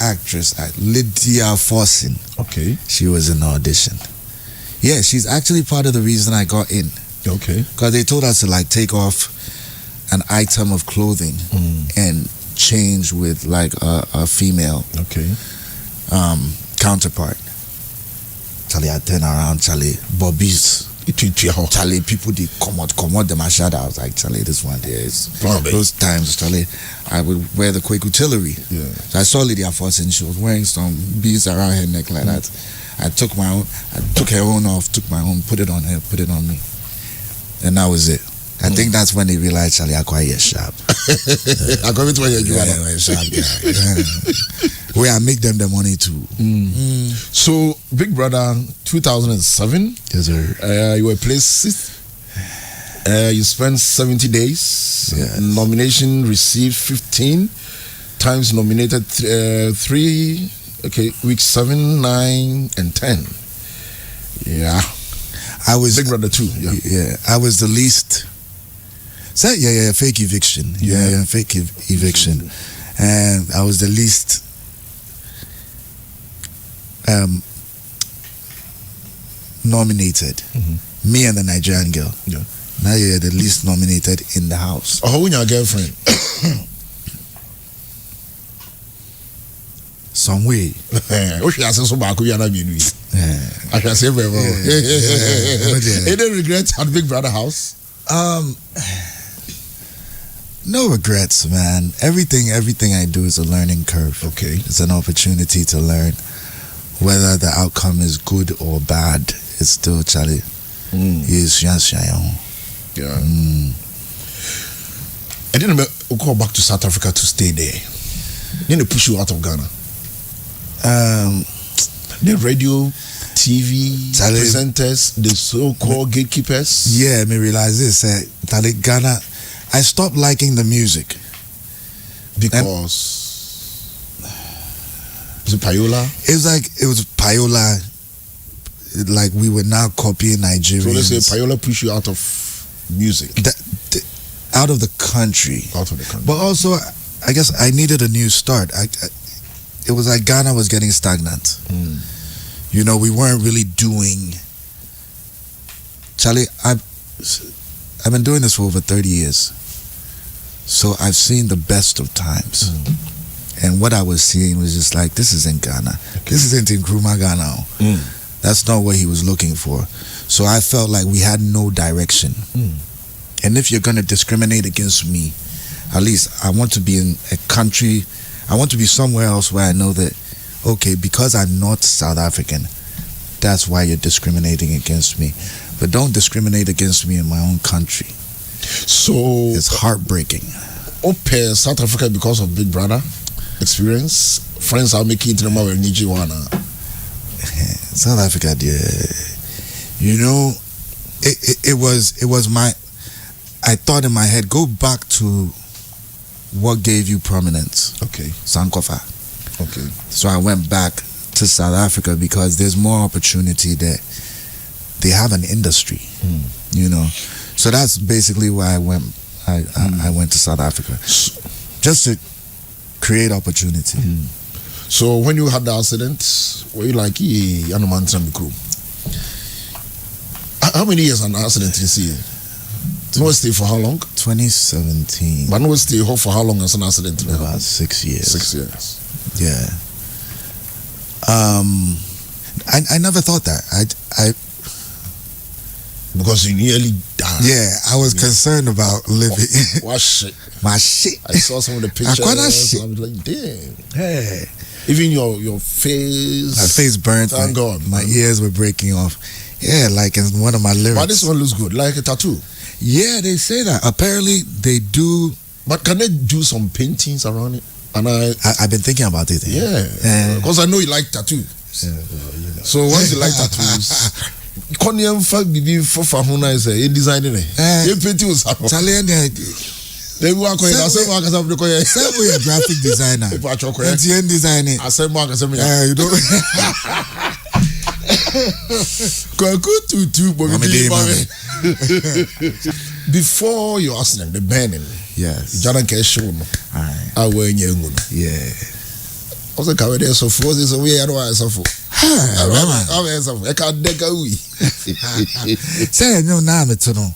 Actress Lydia Forsin.
Okay.
She was in the audition. Yeah, she's actually part of the reason I got in.
Okay.
Because they told us to like take off an item of clothing and change with like a female counterpart. Charlie, I turn around, Charlie, Bobby's. Charlie, people they come out them shadow. I was like, Charlie, this one there is those times, Charlie, I would wear the Kwaku Tillery.
Yeah.
So I saw Lydia Forsin, she was wearing some beads around her neck like that. I took her own off, took my own, put it on her, put it on me. And that was it. I think that's when they realized, Charlie, I quite sharp.
I come into
sharp guy. Where I make them the money too.
So, Big Brother 2007.
Yes, sir.
You were placed 6th. You spent 70 days.
Yes.
Nomination received 15 times nominated 3. Okay, week 7, 9, and 10. Yeah.
I was
Big Brother 2.
Yeah. I was the least. Fake eviction. Yeah, fake eviction. And I was the least nominated. Me and the Nigerian girl.
Yeah.
Now you're the least nominated in the house.
Oh, who's your girlfriend?
Some way.
What should I say so back? I should say very well. Any regrets at Big Brother house?
No regrets, man. Everything I do is a learning curve.
Okay.
It's an opportunity to learn. Whether the outcome is good or bad, it's still Charlie.
Yeah. I didn't go back to South Africa to stay there. Then they push you out of Ghana. The radio, TV presenters, the so-called gatekeepers.
Yeah, me realize this. Ghana, I stopped liking the music
because was it Payola?
It was Payola. Like we were now copying Nigerians.
So let's say Payola push you out of music,
out of the country. But also, I guess I needed a new start. It was like Ghana was getting stagnant. You know, we weren't really doing. Charlie, I've been doing this for over 30 years. So I've seen the best of times. And what I was seeing was just like, this isn't Ghana. Okay. This isn't Nkrumah Ghana. That's not what he was looking for. So I felt like we had no direction. And if you're going to discriminate against me, at least I want to be in a country, I want to be somewhere else where I know that, okay, because I'm not South African, that's why you're discriminating against me. But don't discriminate against me in my own country.
So
it's heartbreaking.
South Africa because of Big Brother experience. Friends are making it in the
South Africa, you know, it was my. I thought in my head, go back to what gave you prominence.
Okay.
Sankofa.
Okay.
So I went back to South Africa because there's more opportunity there. They have an industry, you know. So that's basically why I went. I went to South Africa just to create opportunity.
So when you had the accident, were you like, how many years an accident you see? No stay for how long?
2017.
But no stay for how long as an accident?
About 6 years.
6 years.
Yeah. I never thought that. I
because you nearly died.
Yeah, I was concerned about living.
What shit?
My shit.
I saw some of the pictures. I was like, damn.
Hey.
Even your face.
My face burnt.
Thank God.
My ears were breaking off. Yeah, like in one of my lyrics.
But this one looks good, like a tattoo.
Yeah, they say that. Apparently, they do.
But can they do some paintings around it? And
I've been thinking about it.
Yeah. Because I know you like tattoos.
Yeah, well, you know.
So once you like tattoos, Konyam fact bibi for Fahuna is a designing it. You paint you some. They work on it. I say, Mark, I'm going
a graphic designer.
Designing.
I say, Mark,
you don't. Kwaku T, before your accident, the burning.
Yes.
Jaran Kesho. I wear you.
Yeah.
Also, cover there so frozen so we are no suffer. I can't dig away.
Say no name to no.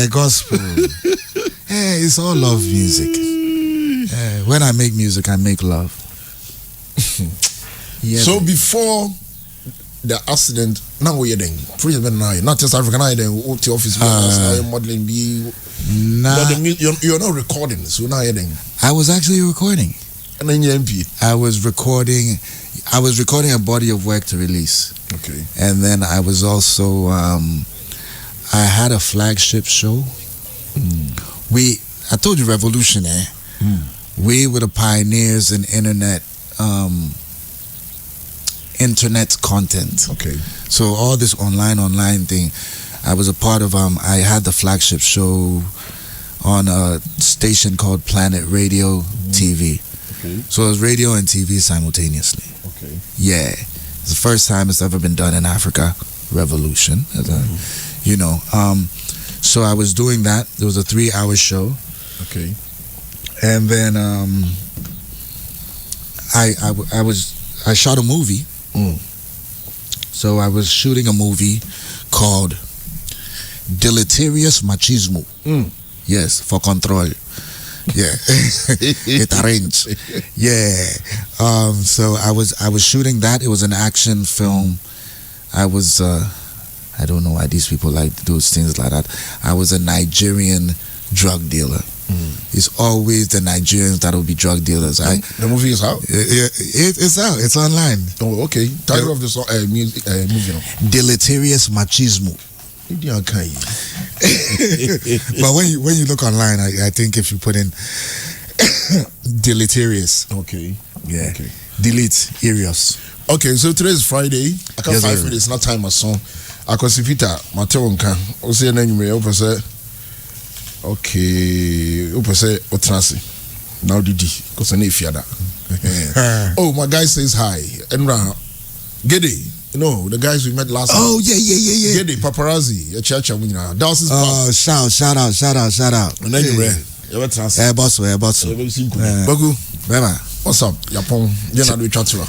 Gospel. It's all love music. When I make music, I make love. Yeah.
So before the accident, now we're doing not just African the office modeling be.
Nah.
But you're not recording, so now you're doing.
I was actually recording.
And then
I was recording a body of work to release.
Okay.
And then I was also I had a flagship show. I told you Revolution, we were the pioneers in internet content.
Okay.
So all this online thing, I was a part of I had the flagship show on a station called Planet Radio TV.
Okay.
So it was radio and TV simultaneously.
Okay.
Yeah. It's the first time it's ever been done in Africa. Revolution. So I was doing that. It was a 3-hour show.
Okay.
And then I shot a movie. So I was shooting a movie called Deleterious Machismo. Yes, for control. Yeah. It arranged. Yeah. So I was shooting that. It was an action film. I was I don't know why these people like to do things like that. I was a Nigerian drug dealer. It's always the Nigerians that will be drug dealers.
The movie is out?
It's out. It's online.
Oh, okay. Title of the song, movie.
Deleterious Machismo. But when you look online, I think if you put in deleterious.
Okay.
Yeah.
Okay.
Delete Erios.
Okay, so today is Friday. I can't find it. It's not time a song. I can see Peter Mateonka. O say na nyume o pese. Okay, o pese o transi. Now didi cuz na ifiada. Oh, my guy says hi. Enra Gede. No, the guys we met last time.
Oh, yeah.
Gede paparazzi. Ya chacha munyina. Dawson's
shout out.
And then you were transi.
Boss.
Bagu.
Bema.
What's up? Yapon. Then I do chat to her.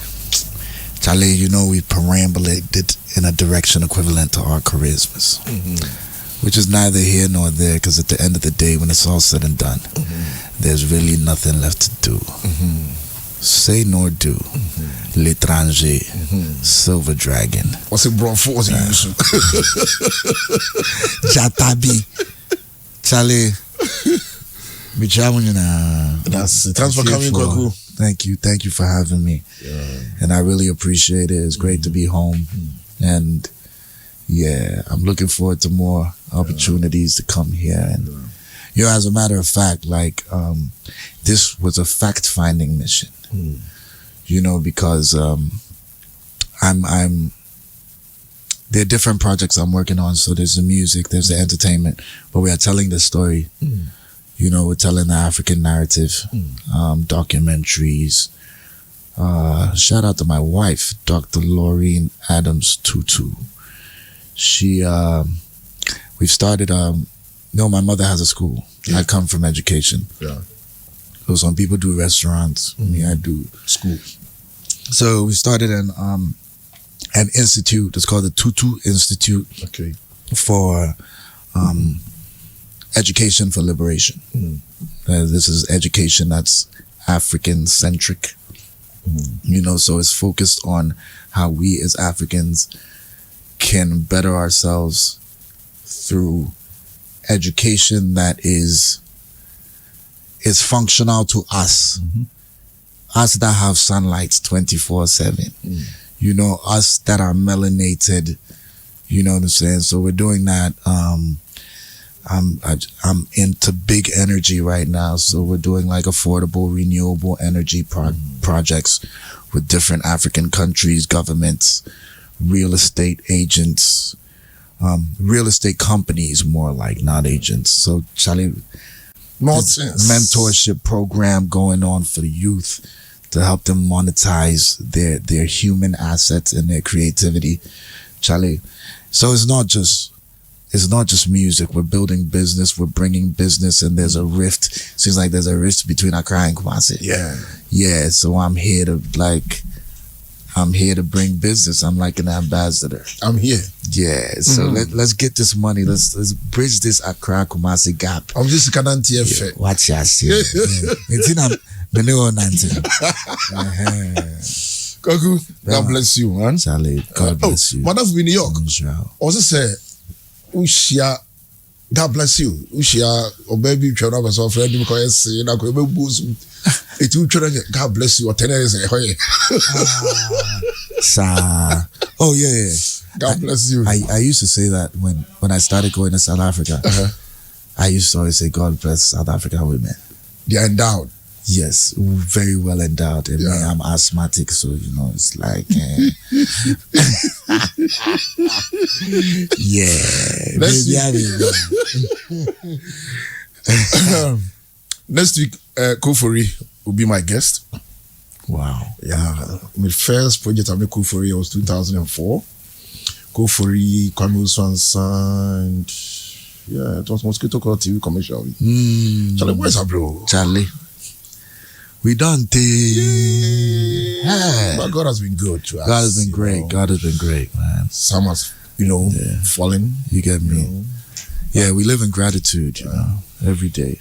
Charlie, we perambulated in a direction equivalent to our charismas, which is neither here nor there, because at the end of the day, when it's all said and done, there's really nothing left to do. Say nor do. L'étranger, Silver Dragon.
What's it, bro? What's it used?
Jatabi. Charlie.
That's it. Thanks for coming, Kwaku.
Thank you for having me.
Yeah.
And I really appreciate it. It's great to be home. And yeah, I'm looking forward to more opportunities to come here. And as a matter of fact, like this was a fact-finding mission. Because I'm there are different projects I'm working on. So there's the music, there's the entertainment, but we are telling the story. We're telling the African narrative, documentaries. Shout out to my wife, Dr. Laureen Adams Tutu. We've started, my mother has a school. I come from education.
Yeah.
So some people do restaurants. Me, I do
school.
So we started an institute. It's called the Tutu Institute.
Okay.
For education for liberation. This is education that's African centric. So it's focused on how we as Africans can better ourselves through education that is functional to us. Us that have sunlight 24/7. Us that are melanated. You know what I'm saying? So we're doing that. I'm into big energy right now, so we're doing like affordable, renewable energy projects with different African countries, governments, real estate agents, real estate companies, more like, not agents. So, Charlie, mentorship program going on for the youth to help them monetize their human assets and their creativity Charlie. So it's not just music. We're building business. We're bringing business, and there's a rift. Seems like there's a rift between Accra and Kumasi. Yeah. So I'm here to bring business. I'm like an ambassador.
I'm here.
Yeah. So let's get this money. Let's bridge this Accra Kumasi gap.
I'm just gonna TF.
Watch your shit. It's in the new 19.
Kwaku, God bless you, man.
Charlie, God bless you.
Madam in New York. Also say, Ushia, God bless you. Ushia, or baby, children of us, friend, because you know, it will God bless you. Or 10 years.
Oh yeah.
God bless you.
I used to say that when I started going to South Africa. I used to always say, God bless South African women.
They are endowed.
Yes, very well endowed. And me, I'm asthmatic, so you know it's like,
Next week, Kofori will be my guest.
Wow.
Yeah, my first project I made Kofori was 2004. Kofori, Kwame and yeah, it was Mosquito Court TV commercial. Charlie, where's that, bro?
Charlie. We done
But God has been good to us.
God has been great. Know. God has been great, man.
Some has, fallen.
You get me? Yeah, we live in gratitude, you know, every day.